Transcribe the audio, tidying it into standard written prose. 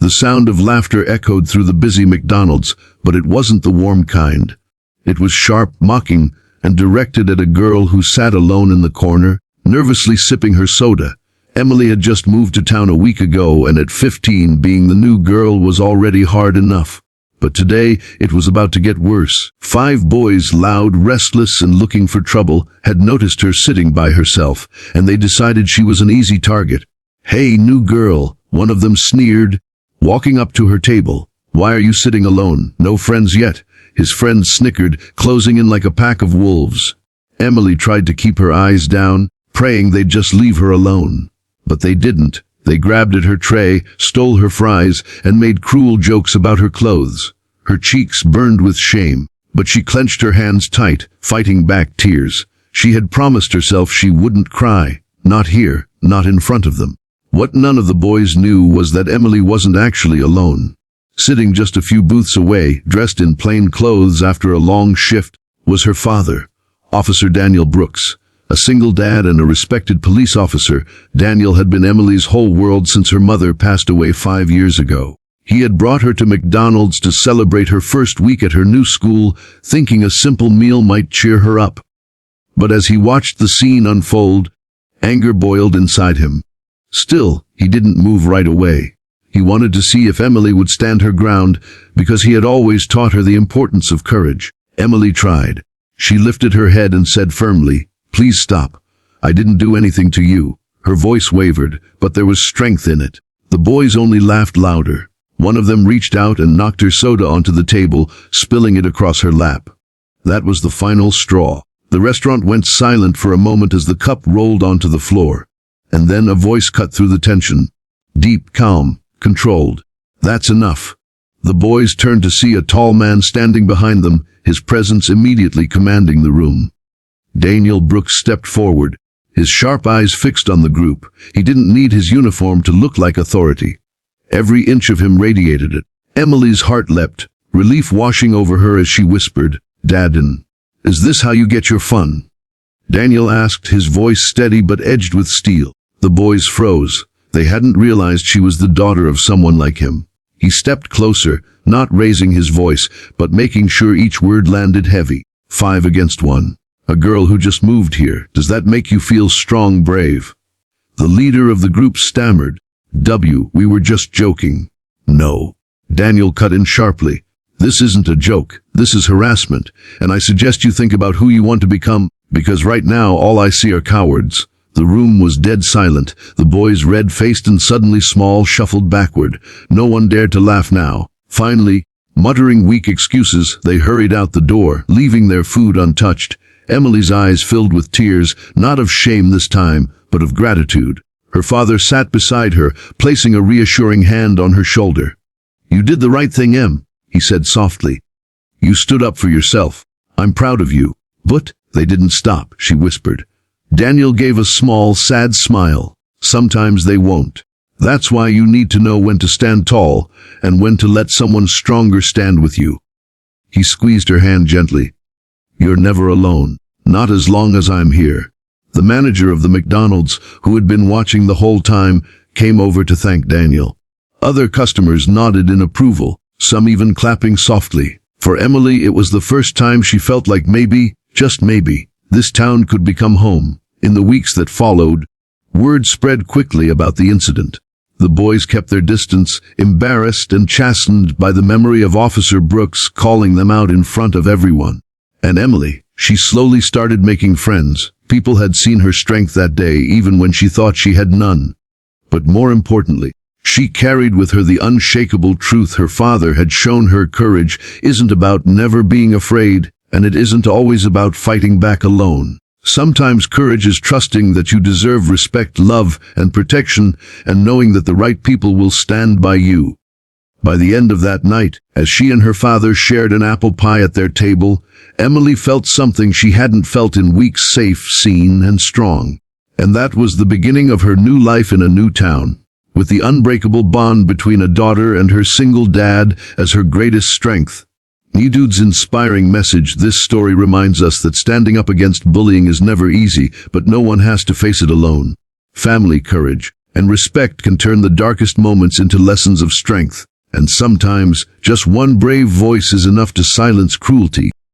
The sound of laughter echoed through the busy McDonald's, but it wasn't the warm kind. It was sharp, mocking, and directed at a girl who sat alone in the corner, nervously sipping her soda. Emily had just moved to town a week ago, and at 15, being the new girl was already hard enough. But today, it was about to get worse. 5 boys, loud, restless, and looking for trouble, had noticed her sitting by herself, and they decided she was an easy target. "Hey, new girl," one of them sneered, walking up to her table. "Why are you sitting alone? No friends yet?" His friends snickered, closing in like a pack of wolves. Emily tried to keep her eyes down, praying they'd just leave her alone. But they didn't. They grabbed at her tray, stole her fries, and made cruel jokes about her clothes. Her cheeks burned with shame, but she clenched her hands tight, fighting back tears. She had promised herself she wouldn't cry. Not here, not in front of them. What none of the boys knew was that Emily wasn't actually alone. Sitting just a few booths away, dressed in plain clothes after a long shift, was her father, Officer Daniel Brooks. A single dad and a respected police officer, Daniel had been Emily's whole world since her mother passed away 5 years ago. He had brought her to McDonald's to celebrate her first week at her new school, thinking a simple meal might cheer her up. But as he watched the scene unfold, anger boiled inside him. Still, he didn't move right away. He wanted to see if Emily would stand her ground, because he had always taught her the importance of courage. Emily tried. She lifted her head and said firmly, "Please stop. I didn't do anything to you." Her voice wavered, but there was strength in it. The boys only laughed louder. One of them reached out and knocked her soda onto the table, spilling it across her lap. That was the final straw. The restaurant went silent for a moment as the cup rolled onto the floor. And then a voice cut through the tension. Deep, calm, controlled. "That's enough." The boys turned to see a tall man standing behind them, his presence immediately commanding the room. Daniel Brooks stepped forward, his sharp eyes fixed on the group. He didn't need his uniform to look like authority. Every inch of him radiated it. Emily's heart leapt, relief washing over her as she whispered, "Dadden, is this how you get your fun?" Daniel asked, his voice steady but edged with steel. The boys froze. They hadn't realized she was the daughter of someone like him. He stepped closer, not raising his voice, but making sure each word landed heavy. 5 against 1. "A girl who just moved here. Does that make you feel strong, brave?" The leader of the group stammered, "We were just joking." "No." Daniel cut in sharply. "This isn't a joke. This is harassment. And I suggest you think about who you want to become, because right now all I see are cowards." The room was dead silent. The boys, red-faced and suddenly small, shuffled backward. No one dared to laugh now. Finally, muttering weak excuses, they hurried out the door, leaving their food untouched. Emily's eyes filled with tears, not of shame this time, but of gratitude. Her father sat beside her, placing a reassuring hand on her shoulder. "You did the right thing, Em," he said softly. "You stood up for yourself. I'm proud of you." "But they didn't stop," she whispered. Daniel gave a small, sad smile. "Sometimes they won't. That's why you need to know when to stand tall, and when to let someone stronger stand with you." He squeezed her hand gently. "You're never alone. Not as long as I'm here." The manager of the McDonald's, who had been watching the whole time, came over to thank Daniel. Other customers nodded in approval, some even clapping softly. For Emily, it was the first time she felt like maybe, just maybe, this town could become home. In the weeks that followed, word spread quickly about the incident. The boys kept their distance, embarrassed and chastened by the memory of Officer Brooks calling them out in front of everyone. And Emily, she slowly started making friends. People had seen her strength that day, even when she thought she had none. But more importantly, she carried with her the unshakable truth her father had shown her: courage isn't about never being afraid, and it isn't always about fighting back alone. Sometimes courage is trusting that you deserve respect, love, and protection, and knowing that the right people will stand by you. By the end of that night, as she and her father shared an apple pie at their table, Emily felt something she hadn't felt in weeks: safe, seen, and strong. And that was the beginning of her new life in a new town, with the unbreakable bond between a daughter and her single dad as her greatest strength. Nidude's inspiring message: this story reminds us that standing up against bullying is never easy, but no one has to face it alone. Family, courage, and respect can turn the darkest moments into lessons of strength. And sometimes, just one brave voice is enough to silence cruelty.